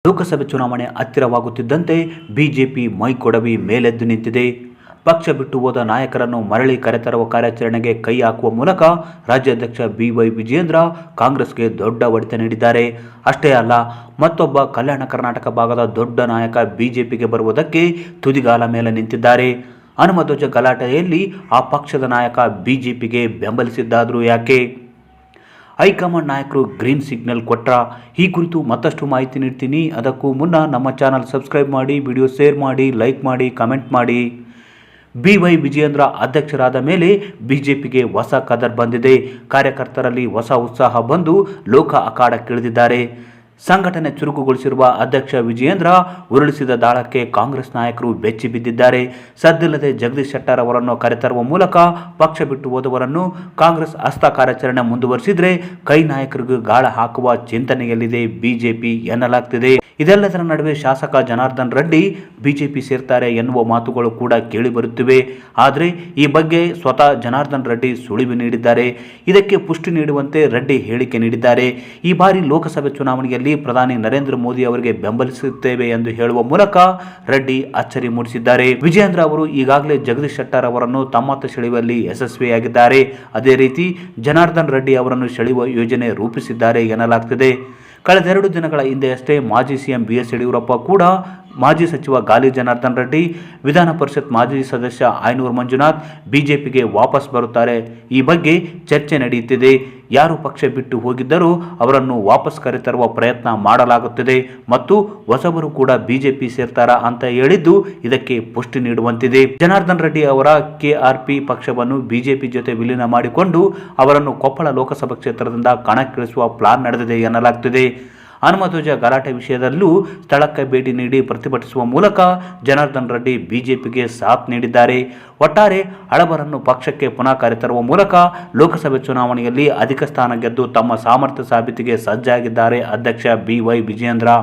ಲೋಕಸಭೆ ಚುನಾವಣೆ ಹತ್ತಿರವಾಗುತ್ತಿದ್ದಂತೆ ಬಿಜೆಪಿ ಮೈಕೊಡವಿ ಮೇಲೆದ್ದು ನಿಂತಿದೆ. ಪಕ್ಷ ಬಿಟ್ಟು ಹೋದ ನಾಯಕರನ್ನು ಮರಳಿ ಕರೆತರುವ ಕಾರ್ಯಾಚರಣೆಗೆ ಕೈ ಹಾಕುವ ಮೂಲಕ ರಾಜ್ಯಾಧ್ಯಕ್ಷ ಬಿವೈ ವಿಜಯೇಂದ್ರ ಕಾಂಗ್ರೆಸ್ಗೆ ದೊಡ್ಡ ಹೊಡೆತ ನೀಡಿದ್ದಾರೆ. ಅಷ್ಟೇ ಅಲ್ಲ, ಮತ್ತೊಬ್ಬ ಕಲ್ಯಾಣ ಕರ್ನಾಟಕ ಭಾಗದ ದೊಡ್ಡ ನಾಯಕ ಬಿಜೆಪಿಗೆ ಬರುವುದಕ್ಕೆ ತುದಿಗಾಲ ಮೇಲೆ ನಿಂತಿದ್ದಾರೆ. ಹನುಮಧ್ವಜ ಗಲಾಟೆಯಲ್ಲಿ ಆ ಪಕ್ಷದ ನಾಯಕ ಬಿಜೆಪಿಗೆ ಬೆಂಬಲಿಸಿದ್ದಾದರೂ ಯಾಕೆ? ಹೈಕಮಾಂಡ್ ನಾಯಕರು ಗ್ರೀನ್ ಸಿಗ್ನಲ್ ಕೊಟ್ರ? ಈ ಕುರಿತು ಮತ್ತಷ್ಟು ಮಾಹಿತಿ ನೀಡ್ತೀನಿ. ಅದಕ್ಕೂ ಮುನ್ನ ನಮ್ಮ ಚಾನಲ್ ಸಬ್ಸ್ಕ್ರೈಬ್ ಮಾಡಿ, ವಿಡಿಯೋ ಶೇರ್ ಮಾಡಿ, ಲೈಕ್ ಮಾಡಿ, ಕಮೆಂಟ್ ಮಾಡಿ. ಬಿವೈ ವಿಜಯೇಂದ್ರ ಅಧ್ಯಕ್ಷರಾದ ಮೇಲೆ ಬಿಜೆಪಿಗೆ ಹೊಸ ಕದರ್ ಬಂದಿದೆ. ಕಾರ್ಯಕರ್ತರಲ್ಲಿ ಹೊಸ ಉತ್ಸಾಹ ಬಂದು ಲೋಕ ಅಖಾಡಕ್ಕಿಳಿದಿದ್ದಾರೆ. ಸಂಘಟನೆ ಚುರುಕುಗೊಳಿಸಿರುವ ಅಧ್ಯಕ್ಷ ವಿಜಯೇಂದ್ರ ಉರುಳಿಸಿದ ದಾಳಕ್ಕೆ ಕಾಂಗ್ರೆಸ್ ನಾಯಕರು ಬೆಚ್ಚಿ ಬಿದ್ದಿದ್ದಾರೆ. ಸದ್ದಿಲ್ಲದೆ ಜಗದೀಶ್ ಶೆಟ್ಟರ್ ಅವರನ್ನು ಕರೆತರುವ ಮೂಲಕ ಪಕ್ಷ ಬಿಟ್ಟು ಹೋದವರನ್ನು ಕಾಂಗ್ರೆಸ್ ಹಸ್ತ ಕಾರ್ಯಾಚರಣೆ ಮುಂದುವರಿಸಿದರೆ ಕೈ ನಾಯಕರಿಗೂ ಗಾಳ ಹಾಕುವ ಚಿಂತನೆಯಲ್ಲಿದೆ ಬಿಜೆಪಿ ಎನ್ನಲಾಗ್ತಿದೆ. ಇದೆಲ್ಲದರ ನಡುವೆ ಶಾಸಕ ಜನಾರ್ದನ್ ರೆಡ್ಡಿ ಬಿಜೆಪಿ ಸೇರ್ತಾರೆ ಎನ್ನುವ ಮಾತುಗಳು ಕೂಡ ಕೇಳಿಬರುತ್ತಿವೆ. ಆದರೆ ಈ ಬಗ್ಗೆ ಸ್ವತಃ ಜನಾರ್ದನ್ ರೆಡ್ಡಿ ಸುಳಿವು ನೀಡಿದ್ದಾರೆ. ಇದಕ್ಕೆ ಪುಷ್ಟಿ ನೀಡುವಂತೆ ರೆಡ್ಡಿ ಹೇಳಿಕೆ ನೀಡಿದ್ದಾರೆ. ಈ ಬಾರಿ ಲೋಕಸಭೆ ಚುನಾವಣೆಯಲ್ಲಿ ಪ್ರಧಾನಿ ನರೇಂದ್ರ ಮೋದಿ ಅವರಿಗೆ ಬೆಂಬಲಿಸುತ್ತೇವೆ ಎಂದು ಹೇಳುವ ಮೂಲಕ ರೆಡ್ಡಿ ಅಚ್ಚರಿ ಮೂಡಿಸಿದ್ದಾರೆ. ವಿಜಯೇಂದ್ರ ಅವರು ಈಗಾಗಲೇ ಜಗದೀಶ್ ಶೆಟ್ಟರ್ ಅವರನ್ನು ತಮ್ಮತ್ತ ಸೆಳೆಯುವಲ್ಲಿ ಯಶಸ್ವಿಯಾಗಿದ್ದಾರೆ. ಅದೇ ರೀತಿ ಜನಾರ್ದನ್ ರೆಡ್ಡಿ ಅವರನ್ನು ಸೆಳೆಯುವ ಯೋಜನೆ ರೂಪಿಸಿದ್ದಾರೆ ಎನ್ನಲಾಗ್ತಿದೆ. ಕಳೆದ 2 ದಿನಗಳ ಹಿಂದೆಯಷ್ಟೇ ಮಾಜಿ ಸಿಎಂ ಬಿಎಸ್ ಯಡಿಯೂರಪ್ಪ ಕೂಡ ಮಾಜಿ ಸಚಿವ ಗಾಲಿ ಜನಾರ್ದನ್ ರೆಡ್ಡಿ, ವಿಧಾನ ಪರಿಷತ್ ಮಾಜಿ ಸದಸ್ಯ ಆಯನೂರು ಮಂಜುನಾಥ್ ಬಿಜೆಪಿಗೆ ವಾಪಸ್ ಬರುತ್ತಾರೆ. ಈ ಬಗ್ಗೆ ಚರ್ಚೆ ನಡೆಯುತ್ತಿದೆ. ಯಾರು ಪಕ್ಷ ಬಿಟ್ಟು ಹೋಗಿದ್ದರೂ ಅವರನ್ನು ವಾಪಸ್ ಕರೆತರುವ ಪ್ರಯತ್ನ ಮಾಡಲಾಗುತ್ತಿದೆ ಮತ್ತು ಹೊಸಬರು ಕೂಡ ಬಿಜೆಪಿ ಸೇರ್ತಾರಾ ಅಂತ ಹೇಳಿದ್ದು ಇದಕ್ಕೆ ಪುಷ್ಟಿ ನೀಡುವಂತಿದೆ. ಜನಾರ್ದನ್ ರೆಡ್ಡಿ ಅವರ ಕೆಆರ್ಪಿ ಪಕ್ಷವನ್ನು ಬಿಜೆಪಿ ಜೊತೆ ವಿಲೀನ ಮಾಡಿಕೊಂಡು ಅವರನ್ನು ಕೊಪ್ಪಳ ಲೋಕಸಭಾ ಕ್ಷೇತ್ರದಿಂದ ಕಣಕ್ಕಿಳಿಸುವ ಪ್ಲಾನ್ ನಡೆದಿದೆ ಎನ್ನಲಾಗ್ತಿದೆ. ಹನುಮಧ್ವಜ ಗಲಾಟೆ ವಿಷಯದಲ್ಲೂ ಸ್ಥಳಕ್ಕೆ ಭೇಟಿ ನೀಡಿ ಪ್ರತಿಭಟಿಸುವ ಮೂಲಕ ಜನಾರ್ದನ್ ರೆಡ್ಡಿ ಬಿಜೆಪಿಗೆ ಸಾಥ್ ನೀಡಿದ್ದಾರೆ. ಒಟ್ಟಾರೆ ಹಳಬರನ್ನು ಪಕ್ಷಕ್ಕೆ ಪುನಃ ಕರೆತರುವ ಮೂಲಕ ಲೋಕಸಭೆ ಚುನಾವಣೆಯಲ್ಲಿ ಅಧಿಕ ಸ್ಥಾನ ಗೆದ್ದು ತಮ್ಮ ಸಾಮರ್ಥ್ಯ ಸಾಬೀತಿಗೆ ಸಜ್ಜಾಗಿದ್ದಾರೆ ಅಧ್ಯಕ್ಷ ಬಿವೈ ವಿಜಯೇಂದ್ರ.